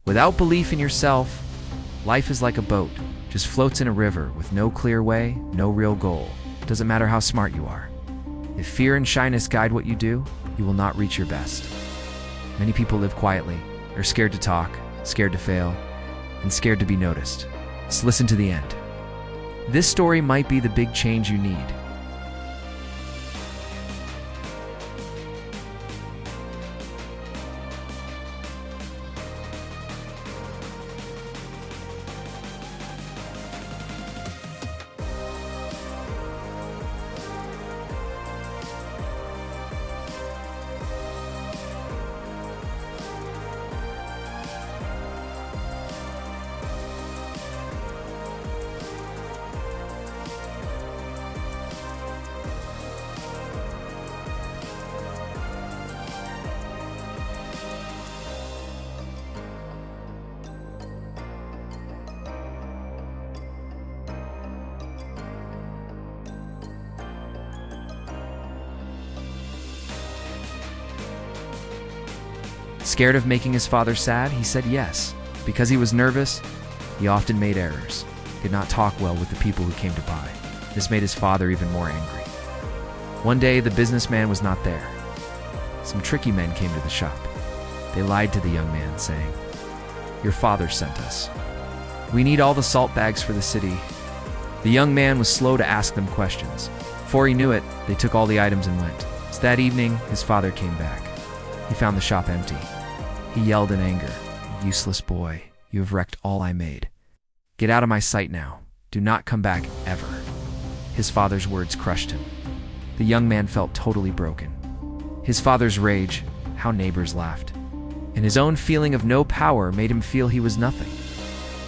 Without belief in yourself, life is like a boat, just floats in a river with no clear way, no real goal. It doesn't matter how smart you are. If fear and shyness guide what you do, you will not reach your best. Many people live quietly. They're scared to talk, scared to fail, and scared to be noticed. So listen to the end. This story might be the big change you need. Scared of making his father sad, he said yes. Because he was nervous, he often made errors. He could not talk well with the people who came to buy. This made his father even more angry. One day, the businessman was not there. Some tricky men came to the shop. They lied to the young man, saying, "Your father sent us. We need all the salt bags for the city." The young man was slow to ask them questions. Before he knew it, they took all the items and went. So that evening, his father came back. He found the shop empty. He yelled in anger, "Useless boy, you have wrecked all I made. Get out of my sight now. Do not come back ever." His father's words crushed him. The young man felt totally broken. His father's rage, how neighbors laughed, and his own feeling of no power made him feel he was nothing.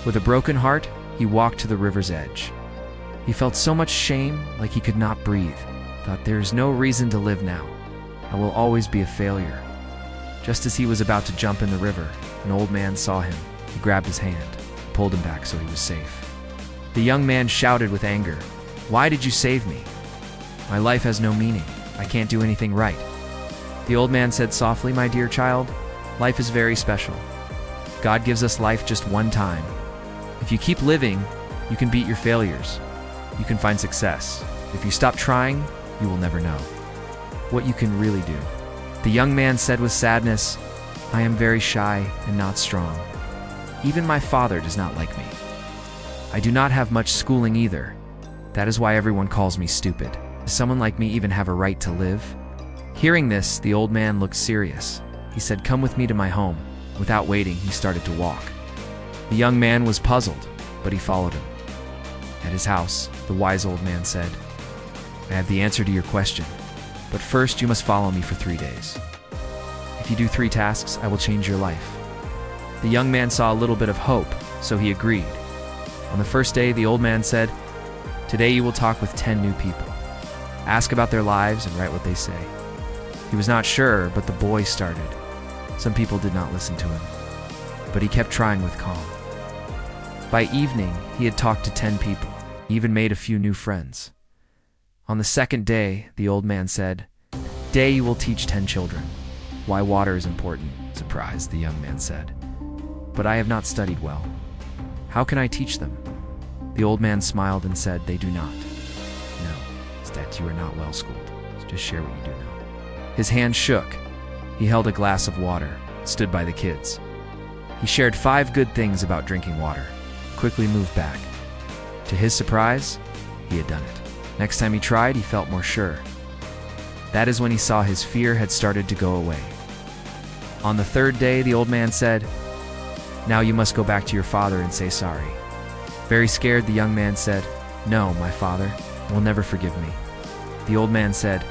With a broken heart, he walked to the river's edge. He felt so much shame, like he could not breathe. Thought, there is no reason to live now. I will always be a failure. Just as he was about to jump in the river, an old man saw him. He grabbed his hand, pulled him back so he was safe. The young man shouted with anger, "Why did you save me? My life has no meaning. I can't do anything right." The old man said softly, "My dear child, life is very special. God gives us life just one time. If you keep living, you can beat your failures. You can find success. If you stop trying, you will never know what you can really do." The young man said with sadness, "I am very shy and not strong. Even my father does not like me. I do not have much schooling either. That is why everyone calls me stupid. Does someone like me even have a right to live?" Hearing this, the old man looked serious. He said, "Come with me to my home." Without waiting, he started to walk. The young man was puzzled, but he followed him. At his house, the wise old man said, "I have the answer to your question. But first, you must follow me for 3 days. If you do 3 tasks, I will change your life." The young man saw a little bit of hope, so he agreed. On the first day, the old man said, "Today you will talk with 10 new people. Ask about their lives and write what they say." He was not sure, but the boy started. Some people did not listen to him, but he kept trying with calm. By evening, he had talked to 10 people, even made a few new friends. On the second day, the old man said, "Today you will teach 10 children why water is important." Surprised, the young man said, "But I have not studied well. How can I teach them?" The old man smiled and said, "They do not know. It's that you are not well schooled. So just share what you do know." His hand shook. He held a glass of water, stood by the kids. He shared 5 good things about drinking water, quickly moved back. To his surprise, he had done it. Next time he tried, he felt more sure. That is when he saw his fear had started to go away. On the 3rd day, the old man said, "Now you must go back to your father and say sorry." Very scared, the young man said, "No, my father will never forgive me." The old man said,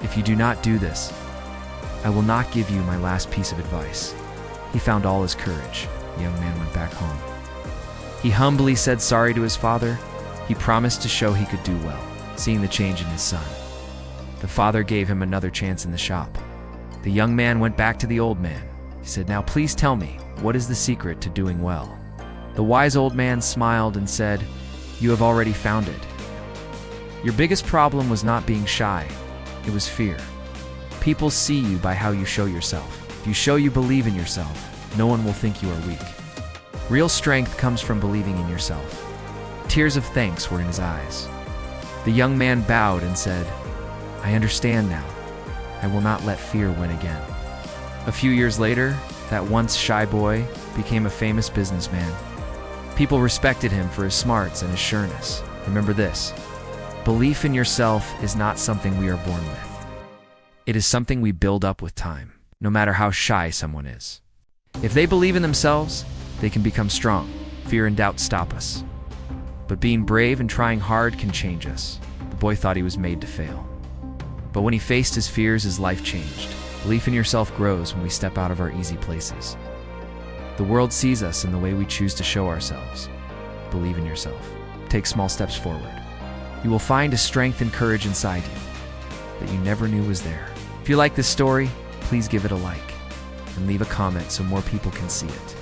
"If you do not do this, I will not give you my last piece of advice." He found all his courage. The young man went back home. He humbly said sorry to his father. He promised to show he could do well, seeing the change in his son. The father gave him another chance in the shop. The young man went back to the old man. He said, "Now please tell me, what is the secret to doing well?" The wise old man smiled and said, "You have already found it. Your biggest problem was not being shy. It was fear. People see you by how you show yourself. If you show you believe in yourself, no one will think you are weak. Real strength comes from believing in yourself. Tears of thanks were in his eyes. The young man bowed and said, "I understand now. I will not let fear win again." A few years later, that once shy boy became a famous businessman. People respected him for his smarts and his sureness. Remember this: belief in yourself is not something we are born with. It is something we build up with time, no matter how shy someone is. If they believe in themselves, they can become strong. Fear and doubt stop us. But being brave and trying hard can change us. The boy thought he was made to fail. But when he faced his fears, his life changed. Belief in yourself grows when we step out of our easy places. The world sees us in the way we choose to show ourselves. Believe in yourself. Take small steps forward. You will find a strength and courage inside you that you never knew was there. If you like this story, please give it a like and leave a comment so more people can see it.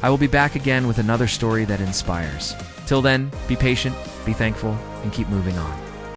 I will be back again with another story that inspires. Till then, be patient, be thankful, and keep moving on.